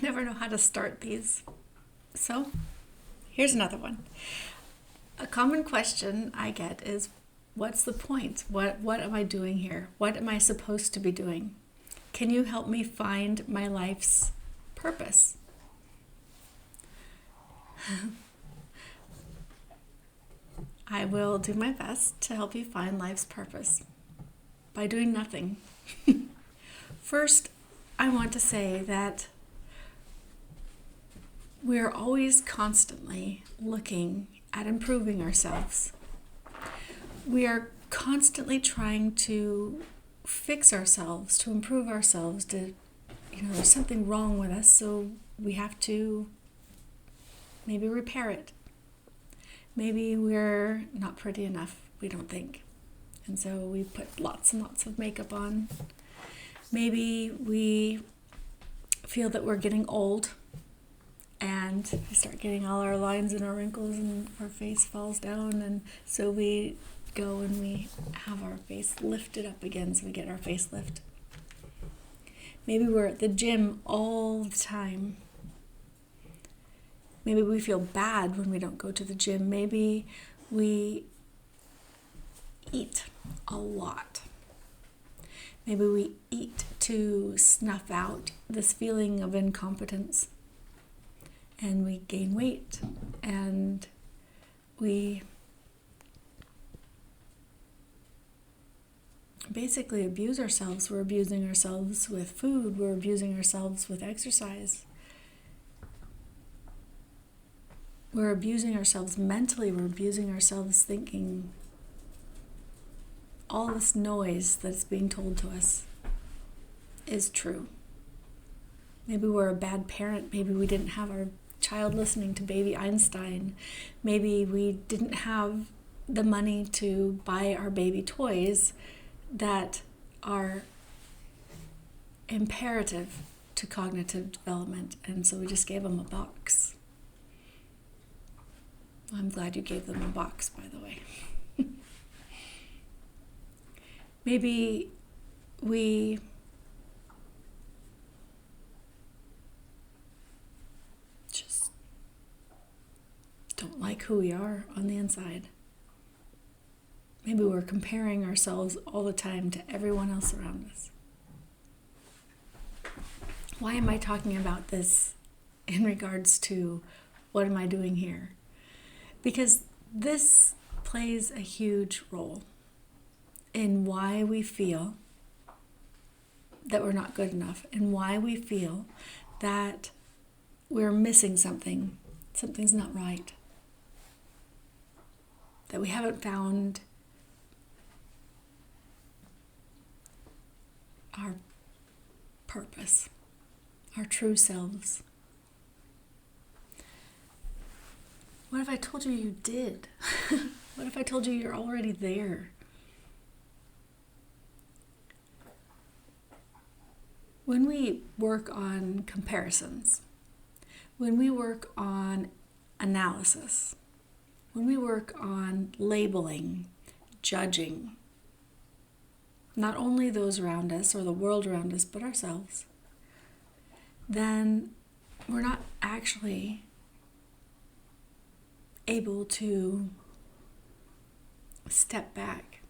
never know how to start these. So, here's another one. A common question I get is, what's the point? What am I doing here? What am I supposed to be doing? Can you help me find my life's purpose? I will do my best to help you find life's purpose by doing nothing. First, I want to say that we're always constantly looking at improving ourselves. We are constantly trying to fix ourselves, to improve ourselves, there's something wrong with us, so we have to maybe repair it. Maybe we're not pretty enough, we don't think. And so we put lots and lots of makeup on. Maybe we feel that we're getting old and we start getting all our lines and our wrinkles and our face falls down, and so we go and we have our face lifted up again, so we get our facelift. Maybe we're at the gym all the time. Maybe we feel bad when we don't go to the gym. Maybe we eat a lot. Maybe we eat to snuff out this feeling of incompetence. And we gain weight. And we basically abuse ourselves. We're abusing ourselves with food. We're abusing ourselves with exercise. We're abusing ourselves mentally. We're abusing ourselves thinking. All this noise that's being told to us is true. Maybe we're a bad parent. Maybe we didn't have our child listening to Baby Einstein. Maybe we didn't have the money to buy our baby toys that are imperative to cognitive development, and so we just gave them a box. I'm glad you gave them a box, by the way. Maybe we just don't like who we are on the inside. Maybe we're comparing ourselves all the time to everyone else around us. Why am I talking about this in regards to what am I doing here? Because this plays a huge role in why we feel that we're not good enough, and why we feel that we're missing something. Something's not right. That we haven't found our purpose, our true selves. What if I told you you did? What if I told you you're already there? When we work on comparisons, when we work on analysis, when we work on labeling, judging, not only those around us or the world around us, but ourselves, then we're not actually able to step back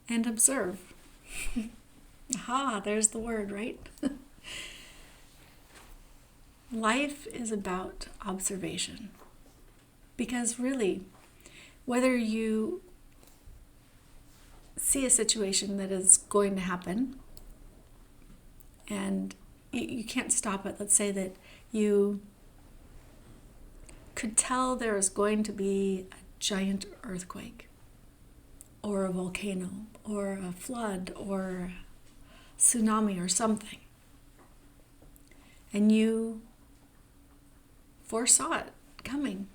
and observe. Aha, there's the word, right? Life is about observation. Because really, whether you see a situation that is going to happen and you can't stop it, let's say that you could tell there is going to be a giant earthquake or a volcano or a flood or tsunami or something, and you foresaw it coming,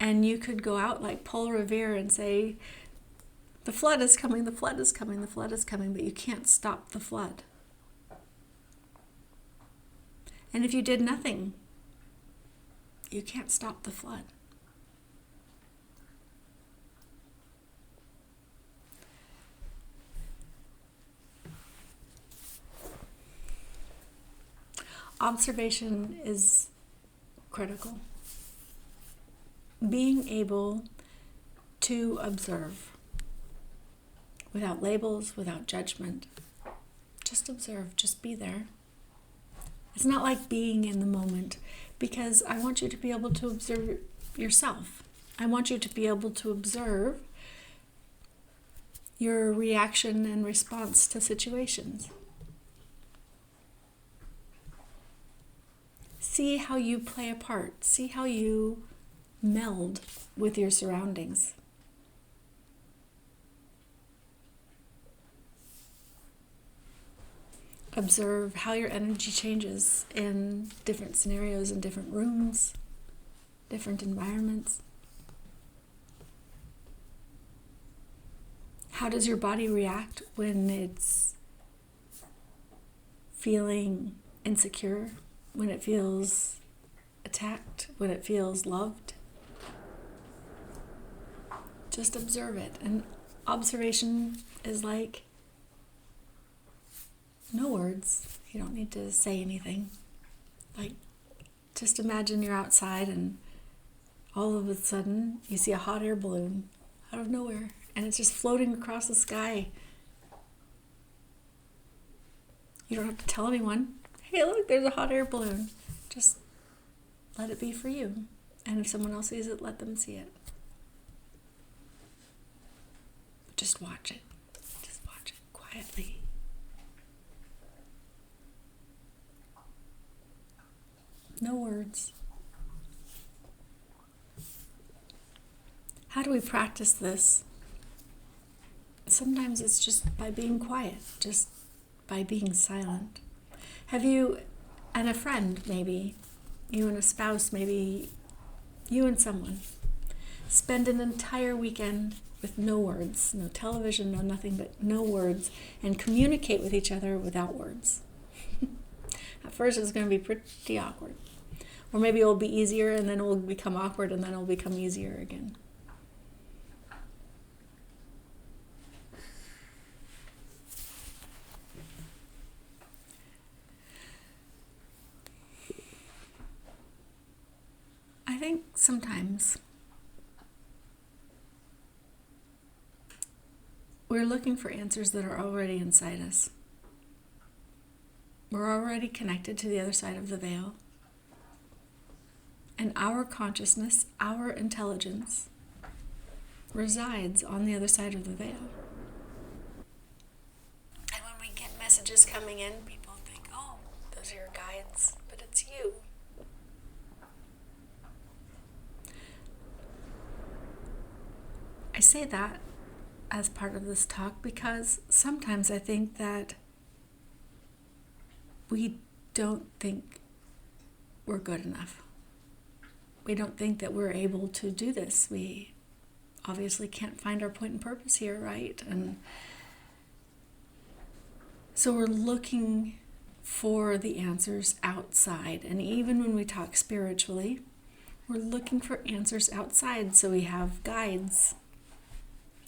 and you could go out like Paul Revere and say, the flood is coming, the flood is coming, the flood is coming, but you can't stop the flood. And if you did nothing, you can't stop the flood. Observation is critical. Being able to observe without labels, without judgment. Just observe, just be there. It's not like being in the moment, because I want you to be able to observe yourself. I want you to be able to observe your reaction and response to situations. See how you play a part. See how you meld with your surroundings. Observe how your energy changes in different scenarios, in different rooms, different environments. How does your body react when it's feeling insecure, when it feels attacked, when it feels loved? Just observe it. And observation is like no words. You don't need to say anything. Like, just imagine you're outside and all of a sudden you see a hot air balloon out of nowhere and it's just floating across the sky. You don't have to tell anyone, hey, look, there's a hot air balloon. Just let it be for you. And if someone else sees it, let them see it. Just watch it. Just watch it quietly. No words. How do we practice this? Sometimes it's just by being quiet, just by being silent. Have you and a friend, maybe, you and a spouse, maybe you and someone, spend an entire weekend with no words, no television, no nothing but no words, and communicate with each other without words? At first it's going to be pretty awkward. Or maybe it will be easier and then it will become awkward and then it will become easier again. I think sometimes we're looking for answers that are already inside us. We're already connected to the other side of the veil. And our consciousness, our intelligence, resides on the other side of the veil. And when we get messages coming in, people think, oh, those are your guides, but it's you. I say that as part of this talk because sometimes I think that we don't think we're good enough. We don't think that we're able to do this. We obviously can't find our point and purpose here, right? And so we're looking for the answers outside. And even when we talk spiritually, we're looking for answers outside. So we have guides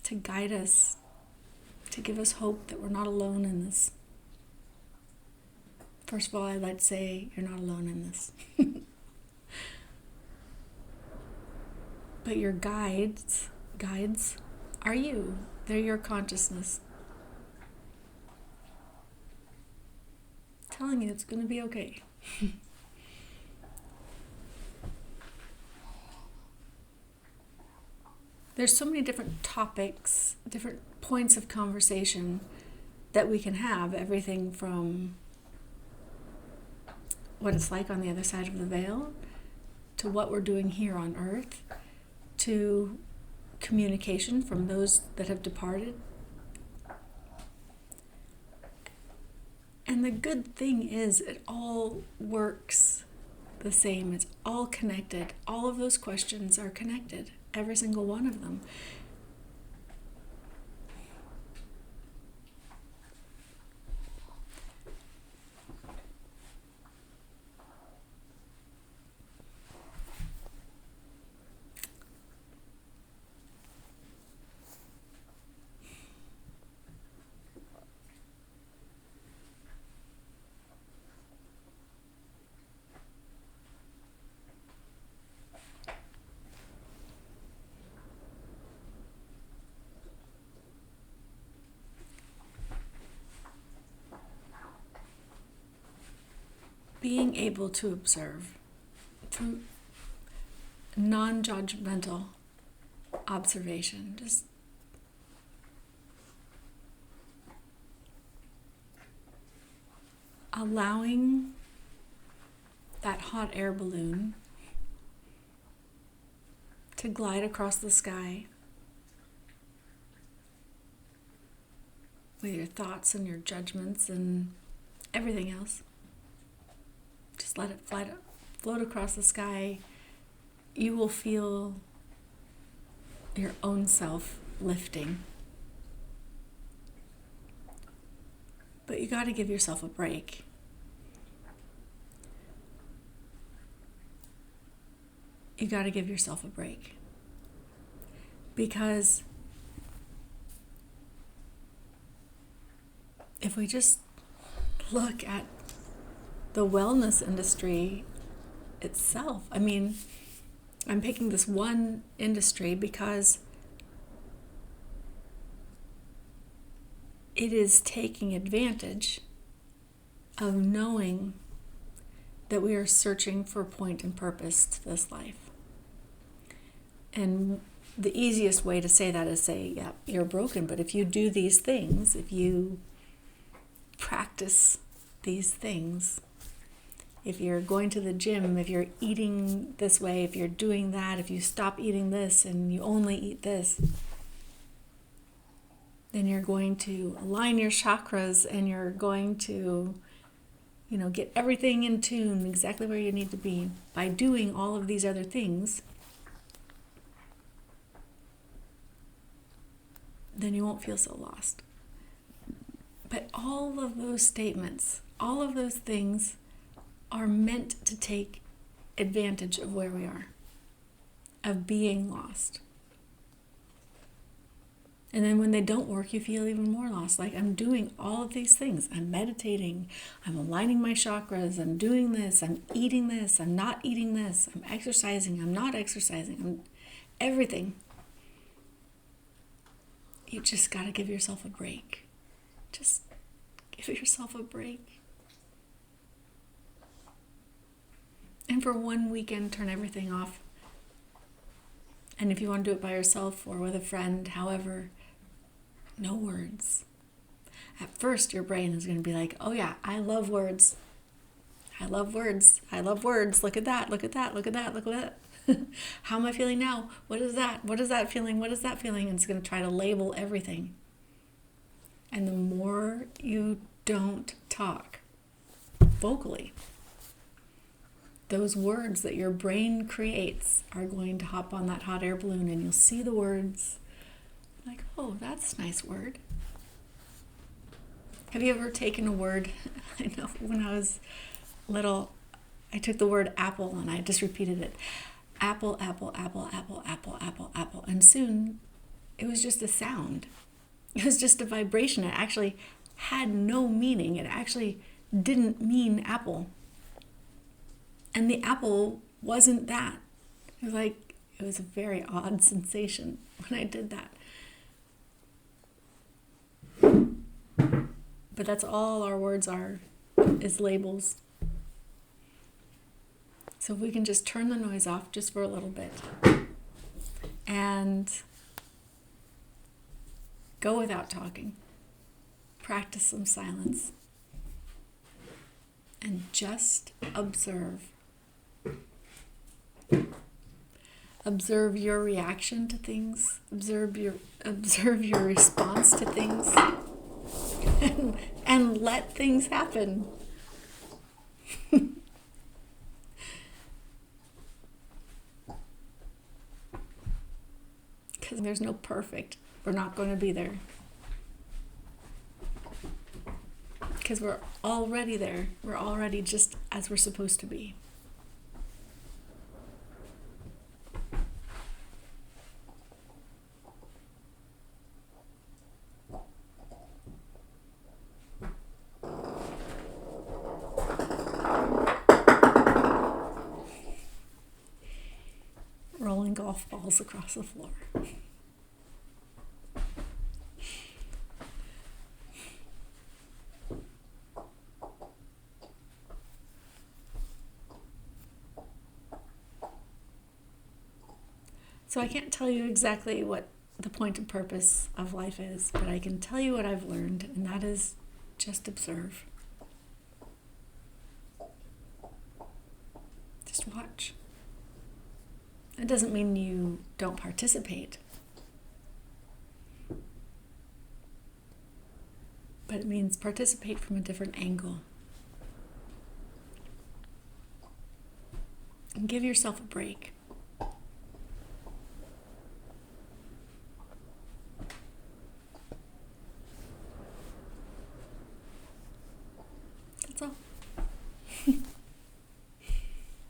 to guide us, to give us hope that we're not alone in this. First of all, I'd like to say you're not alone in this. But your guides are you. They're your consciousness. Telling you it's going to be okay. There's so many different topics, different points of conversation that we can have. Everything from what it's like on the other side of the veil, to what we're doing here on earth, to communication from those that have departed. And the good thing is it all works the same. It's all connected. All of those questions are connected, every single one of them. being able to observe through non-judgmental observation, just allowing that hot air balloon to glide across the sky with your thoughts and your judgments and everything else. Just let it float across the sky. You will feel your own self lifting. But you got to give yourself a break. You got to give yourself a break. Because if we just look at the wellness industry itself, I mean, I'm picking this one industry because it is taking advantage of knowing that we are searching for point and purpose to this life. And the easiest way to say that is say, yeah, you're broken, but if you do these things, if you practice these things, if you're going to the gym, if you're eating this way, if you're doing that, if you stop eating this and you only eat this, then you're going to align your chakras and you're going to, get everything in tune exactly where you need to be by doing all of these other things. Then you won't feel so lost. But all of those statements, all of those things are meant to take advantage of where we are, of being lost. And then when they don't work, you feel even more lost. Like, I'm doing all of these things. I'm meditating. I'm aligning my chakras. I'm doing this. I'm eating this. I'm not eating this. I'm exercising. I'm not exercising. I'm everything. You just got to give yourself a break. Just give yourself a break. And for one weekend, turn everything off. And if you want to do it by yourself or with a friend, however, no words. At first, your brain is going to be like, oh yeah, I love words. I love words. I love words. Look at that. Look at that. Look at that. Look at that. How am I feeling now? What is that? What is that feeling? What is that feeling? And it's going to try to label everything. And the more you don't talk vocally, those words that your brain creates are going to hop on that hot air balloon, and you'll see the words like, oh, that's a nice word. Have you ever taken a word? I know when I was little, I took the word apple and I just repeated it. Apple, apple, apple, apple, apple, apple, apple. And soon it was just a sound. It was just a vibration. It actually had no meaning. It actually didn't mean apple. And the apple wasn't that. It was a very odd sensation when I did that. But that's all our words are, is labels. So if we can just turn the noise off just for a little bit and go without talking, practice some silence, and just observe. Observe your reaction to things. Observe your response to things. And let things happen. Because there's no perfect. We're not going to be there. Because we're already there. We're already just as we're supposed to be. Rolling golf balls across the floor. So I can't tell you exactly what the point and purpose of life is, but I can tell you what I've learned, and that is just observe. Just watch. It doesn't mean you don't participate, but it means participate from a different angle. And give yourself a break. That's all.